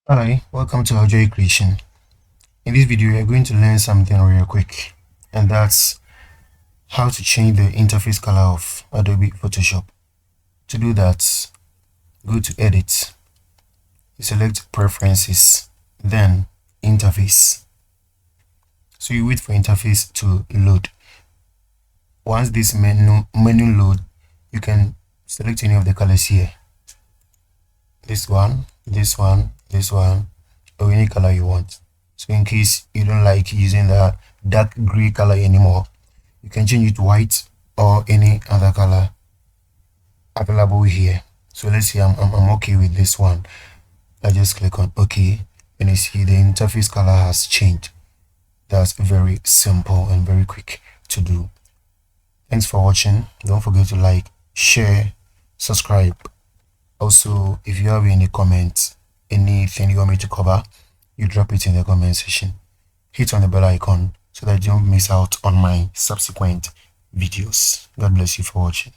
Hi, welcome to Joy Creation. In this video, we are going to learn something real quick, and that's how to change the interface color of Adobe Photoshop. To do that, go to Edit, select Preferences, then Interface. So you wait for interface to load. Once this menu load, you can select any of the colors here. This one, or any color you want. So in case you don't like using the dark gray color anymore, you can change it to white or any other color available here. So let's see, I'm okay with this one. I just click on OK, and you see the interface color has changed. That's very simple and very quick to do. Thanks for watching. Don't forget to like, share, subscribe. Also, if you have any comments, anything you want me to cover, you drop it in the comment section. Hit on the bell icon so that you don't miss out on my subsequent videos. God bless you for watching.